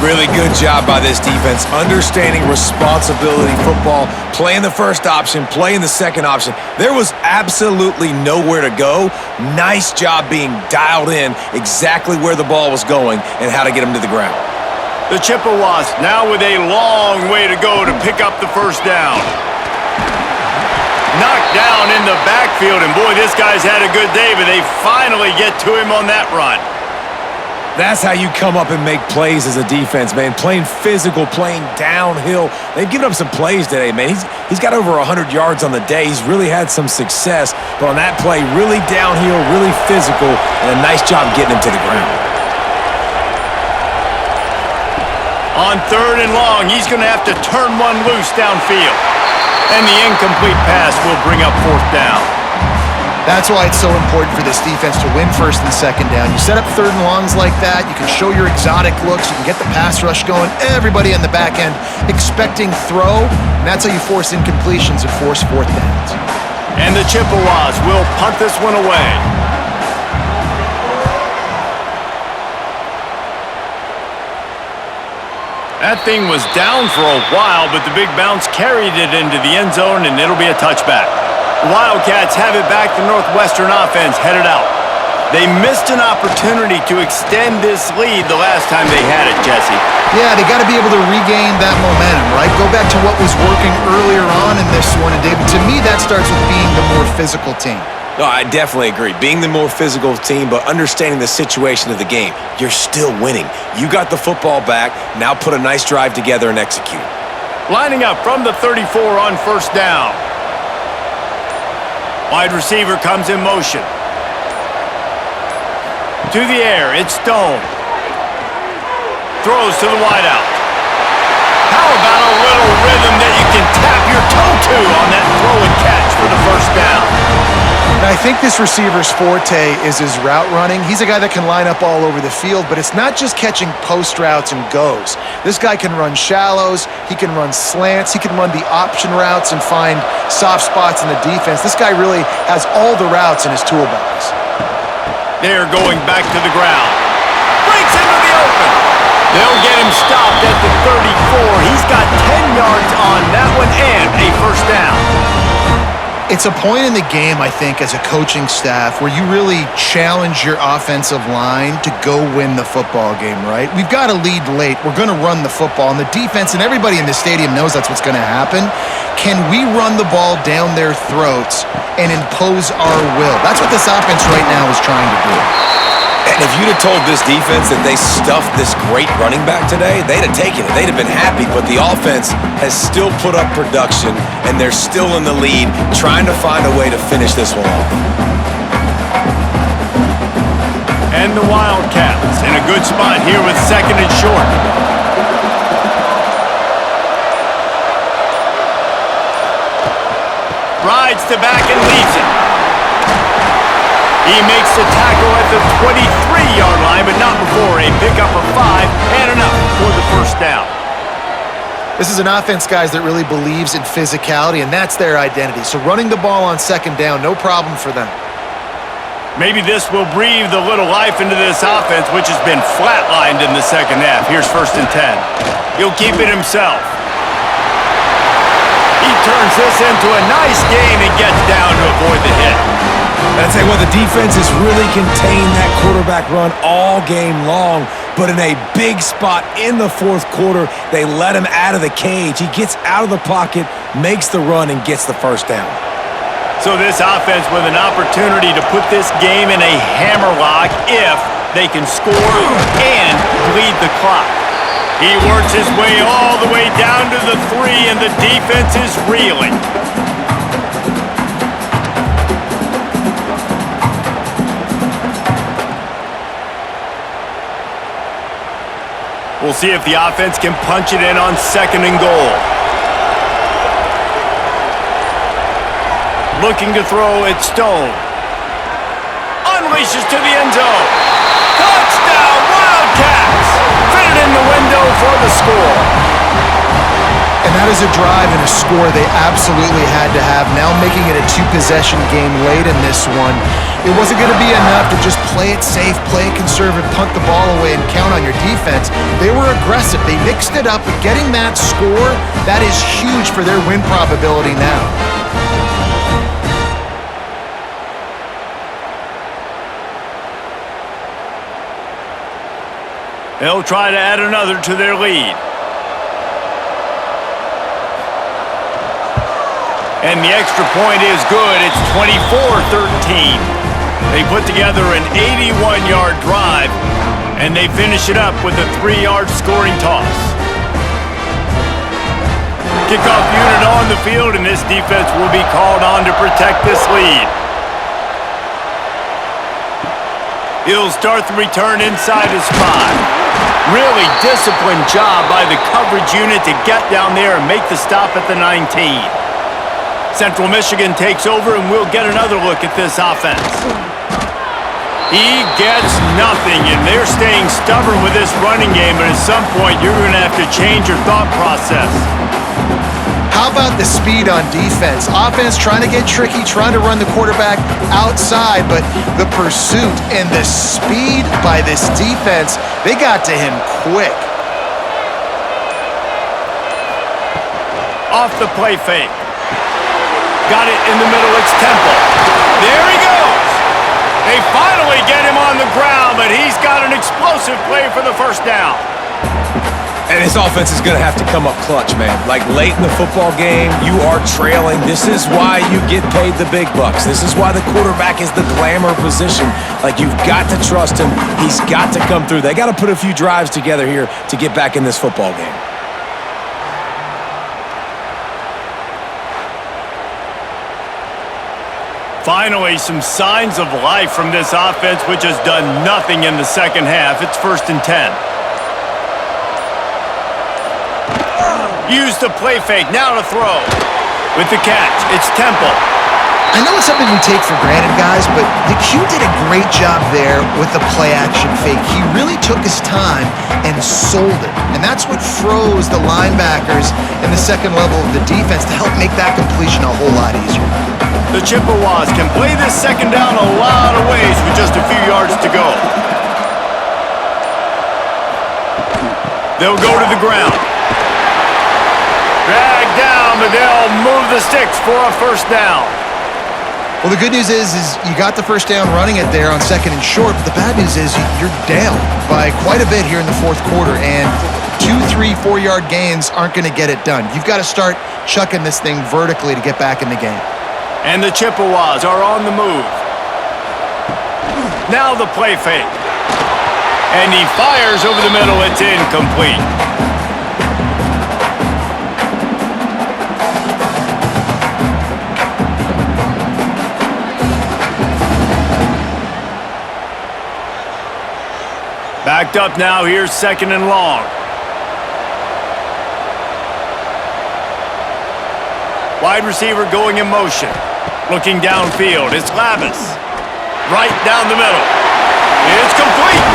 Really good job by this defense, understanding responsibility football, playing the 1st option, playing the 2nd option. There was absolutely nowhere to go. Nice job being dialed in exactly where the ball was going and how to get him to the ground. The Chippewas now with a long way to go to pick up the 1st down. Knocked down in the backfield, and boy, this guy's had a good day, but they finally get to him on that run. That's how you come up and make plays as a defense, man. Playing physical, playing downhill. They've given up some plays today, man. He's got over 100 yards on the day. He's really had some success. But on that play, really downhill, really physical, and a nice job getting him to the ground. On 3rd and long, he's going to have to turn one loose downfield. And the incomplete pass will bring up 4th down. That's why it's so important for this defense to win 1st and 2nd down. You set up 3rd and longs like that, you can show your exotic looks, you can get the pass rush going, everybody on the back end expecting throw, and that's how you force incompletions and force 4th downs. And the Chippewas will punt this one away. That thing was down for a while, but the big bounce carried it into the end zone, and it'll be a touchback. Wildcats have it back. The Northwestern offense headed out. They missed an opportunity to extend this lead the last time they had it, Jesse. Yeah, they got to be able to regain that momentum, right? Go back to what was working earlier on in this one. And, David, to me, that starts with being the more physical team. No, I definitely agree. Being the more physical team, but understanding the situation of the game. You're still winning. You got the football back. Now put a nice drive together and execute. Lining up from the 34 on first down. Wide receiver comes in motion. To the air, it's Stone. Throws to the wideout. How about a little rhythm that you can tap your toe to on that throw and catch for the first down? Now, I think this receiver's forte is his route running. He's a guy that can line up all over the field, but it's not just catching post routes and goes. This guy can run shallows, he can run slants, he can run the option routes and find soft spots in the defense. This guy really has all the routes in his toolbox. They're going back to the ground. Breaks into the open. They'll get him stopped at the 34. He's got 10 yards on that one and a first down. It's a point in the game, I think, as a coaching staff where you really challenge your offensive line to go win the football game, right? We've got to lead late. We're going to run the football. And the defense and everybody in the stadium knows that's what's going to happen. Can we run the ball down their throats and impose our will? That's what this offense right now is trying to do. And if you'd have told this defense that they stuffed this great running back today, they'd have taken it. They'd have been happy. But the offense has still put up production, and they're still in the lead, trying to find a way to finish this one off. And the Wildcats in a good spot here with second and short. Rides the back and leaves it. He makes the tackle at the 23-yard line, but not before a pickup of 5 and enough for the first down. This is an offense, guys, that really believes in physicality, and that's their identity. So running the ball on second down, no problem for them. Maybe this will breathe a little life into this offense, which has been flatlined in the second half. Here's first and 10. He'll keep it himself. He turns this into a nice gain and gets down to avoid the hit. I'd say, well, the defense has really contained that quarterback run all game long, but in a big spot in the fourth quarter, they let him out of the cage. He gets out of the pocket, makes the run, and gets the first down. So this offense with an opportunity to put this game in a hammerlock if they can score and bleed the clock. He works his way all the way down to the 3, and the defense is reeling. We'll see if the offense can punch it in on second and goal. Looking to throw at Stone. Unleashes to the end zone. Touchdown, Wildcats! Fit it in the window for the score. And that is a drive and a score they absolutely had to have. Now making it a two-possession game late in this one. It wasn't going to be enough to just play it safe, play it conservative, punt the ball away, and count on your defense. They were aggressive. They mixed it up, but getting that score, that is huge for their win probability now. They'll try to add another to their lead. And the extra point is good. It's 24-13. They put together an 81-yard drive, and they finish it up with a 3-yard scoring toss. Kickoff unit on the field, and this defense will be called on to protect this lead. He'll start the return inside his 5. Really disciplined job by the coverage unit to get down there and make the stop at the 19. Central Michigan takes over, and we'll get another look at this offense. He gets nothing, and they're staying stubborn with this running game, but at some point you're going to have to change your thought process. How about the speed on defense? Offense trying to get tricky, trying to run the quarterback outside, but the pursuit and the speed by this defense, they got to him quick. Off the play fake. Got it in the middle, it's Temple. There he goes. They finally get him on the ground, but he's got an explosive play for the first down. And this offense is going to have to come up clutch, man. Like late in the football game, you are trailing. This is why you get paid the big bucks. This is why the quarterback is the glamour position. Like, you've got to trust him. He's got to come through. They got to put a few drives together here to get back in this football game. Finally, some signs of life from this offense, which has done nothing in the second half. It's 1st and 10. Use the play fake, now to throw. With the catch, it's Temple. I know it's something we take for granted, guys, but the Q did a great job there with the play-action fake. He really took his time and sold it, and that's what froze the linebackers in the second level of the defense to help make that completion a whole lot easier. The Chippewas can play this second down a lot of ways with just a few yards to go. They'll go to the ground. Drag down, but they'll move the sticks for a 1st down. Well, the good news is you got the 1st down running it there on 2nd and short, but the bad news is you're down by quite a bit here in the 4th quarter, and 2, 3, 4-yard gains aren't going to get it done. You've got to start chucking this thing vertically to get back in the game. And the Chippewas are on the move. Now the play fake. And he fires over the middle. It's incomplete. Backed up now. Here's 2nd and long. Wide receiver going in motion. Looking downfield, it's Lavis. Right down the middle. It's complete.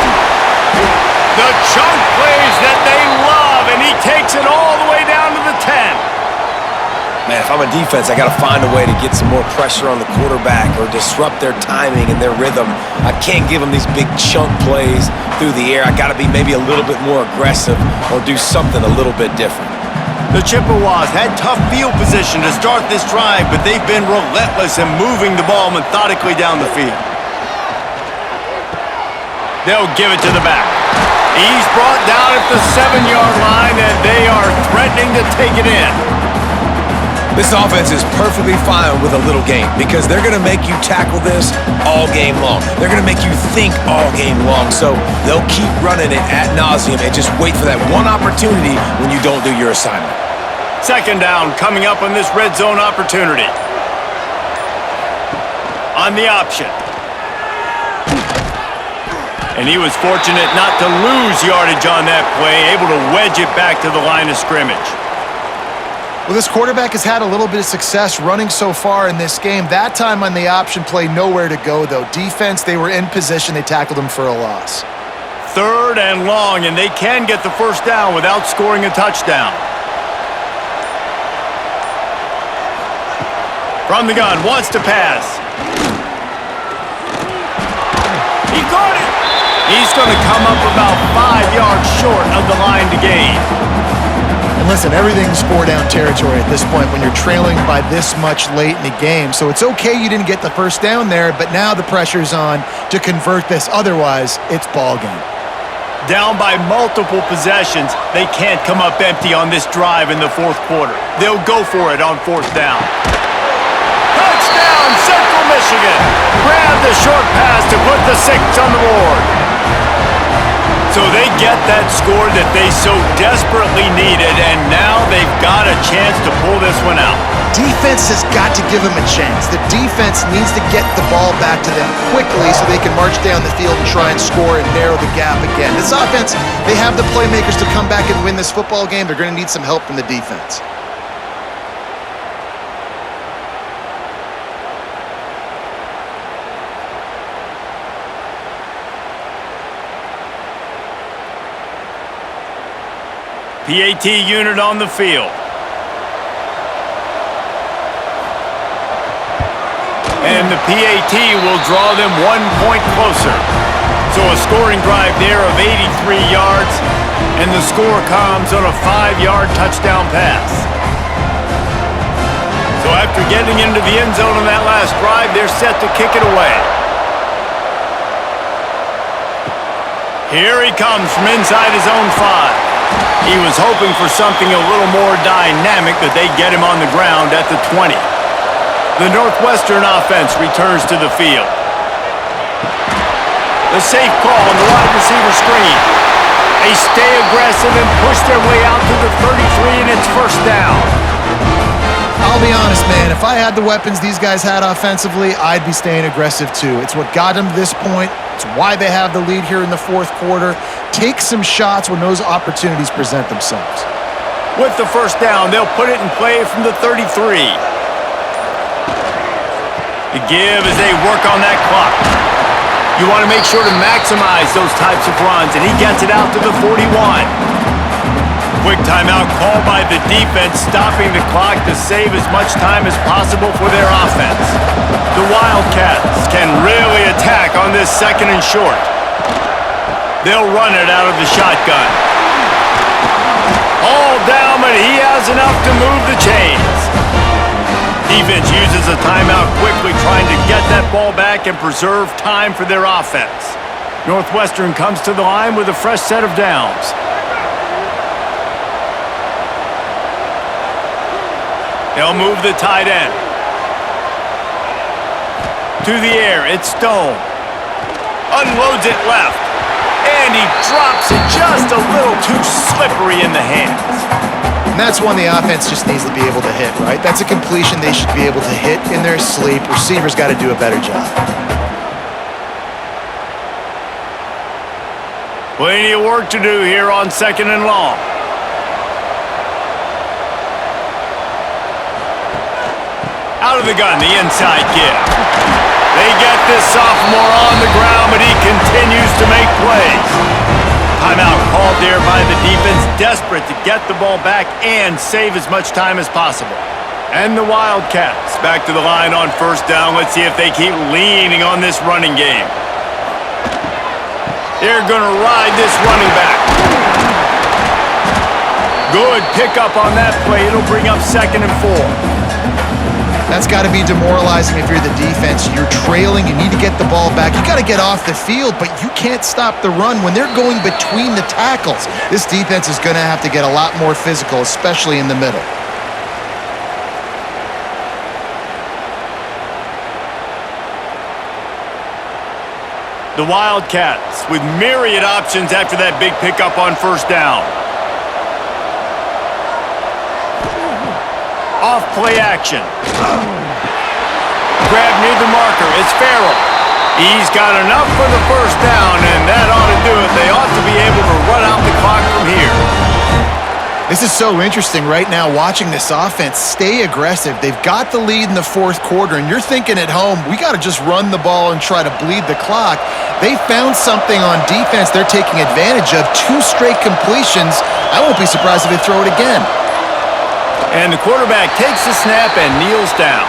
The chunk plays that they love, and he takes it all the way down to the 10. Man, if I'm a defense, I got to find a way to get some more pressure on the quarterback or disrupt their timing and their rhythm. I can't give them these big chunk plays through the air. I got to be maybe a little bit more aggressive or do something a little bit different. The Chippewas had tough field position to start this drive, but they've been relentless in moving the ball methodically down the field. They'll give it to the back. He's brought down at the 7-yard line, and they are threatening to take it in. This offense is perfectly fine with a little game because they're going to make you tackle this all game long. They're going to make you think all game long, so they'll keep running it ad nauseum and just wait for that one opportunity when you don't do your assignment. 2nd down coming up on this red zone opportunity. On the option. And he was fortunate not to lose yardage on that play, able to wedge it back to the line of scrimmage. Well, this quarterback has had a little bit of success running so far in this game. That time on the option play, nowhere to go, though. Defense, they were in position. They tackled him for a loss. 3rd and long, and they can get the 1st down without scoring a touchdown. From the gun, wants to pass. He caught it. He's going to come up about 5 yards short of the line to gain. And listen, everything's 4-down territory at this point when you're trailing by this much late in the game. So it's okay you didn't get the 1st down there, but now the pressure's on to convert this. Otherwise, it's ball game. Down by multiple possessions, they can't come up empty on this drive in the 4th quarter. They'll go for it on 4th down. Touchdown, Central Michigan! Grab the short pass to put the 6 on the board. So they get that score that they so desperately needed, and now they've got a chance to pull this one out. Defense has got to give them a chance. The defense needs to get the ball back to them quickly so they can march down the field and try and score and narrow the gap again. This offense, they have the playmakers to come back and win this football game. They're going to need some help from the defense. PAT unit on the field. And the PAT will draw them 1 point closer. So a scoring drive there of 83 yards, and the score comes on a 5-yard touchdown pass. So after getting into the end zone on that last drive, they're set to kick it away. Here he comes from inside his own 5. He was hoping for something a little more dynamic, but they get him on the ground at the 20. The Northwestern offense returns to the field. The safe call on the wide receiver screen. They stay aggressive and push their way out to the 33, and it's first down. I'll be honest, man. If I had the weapons these guys had offensively, I'd be staying aggressive too. It's what got them to this point. It's why they have the lead here in the fourth quarter. Take some shots when those opportunities present themselves. With the first down, they'll put it in play from the 33. The give as they work on that clock. You want to make sure to maximize those types of runs, and he gets it out to the 41. Quick timeout called by the defense, stopping the clock to save as much time as possible for their offense. The Wildcats can really attack on this second and short. They'll run it out of the shotgun. All down, but he has enough to move the chains. Defense uses a timeout quickly, trying to get that ball back and preserve time for their offense. Northwestern comes to the line with a fresh set of downs. They'll move the tight end. To the air, it's Stone. Unloads it left. And he drops it just a little too slippery in the hands. And that's one the offense just needs to be able to hit, right? That's a completion they should be able to hit in their sleep. Receivers got to do a better job. Plenty of work to do here on second and long. Out of the gun, the inside give. They get this sophomore on the ground, but he continues to make plays. Timeout called there by the defense, desperate to get the ball back and save as much time as possible. And the Wildcats back to the line on first down. Let's see if they keep leaning on this running game. They're going to ride this running back. Good pickup on that play. It'll bring up second and 4. That's got to be demoralizing if you're the defense. You're trailing. You need to get the ball back. You got to get off the field, but you can't stop the run when they're going between the tackles. This defense is going to have to get a lot more physical, especially in the middle. The Wildcats with myriad options after that big pickup on first down. Off play action. Grab near the marker. It's Farrell. He's got enough for the first down, and that ought to do it. They ought to be able to run out the clock from here. This is so interesting right now, watching this offense stay aggressive. They've got the lead in the fourth quarter, and you're thinking at home, we got to just run the ball and try to bleed the clock. They found something on defense they're taking advantage of. 2 straight completions. I won't be surprised if they throw it again. And the quarterback takes the snap and kneels down.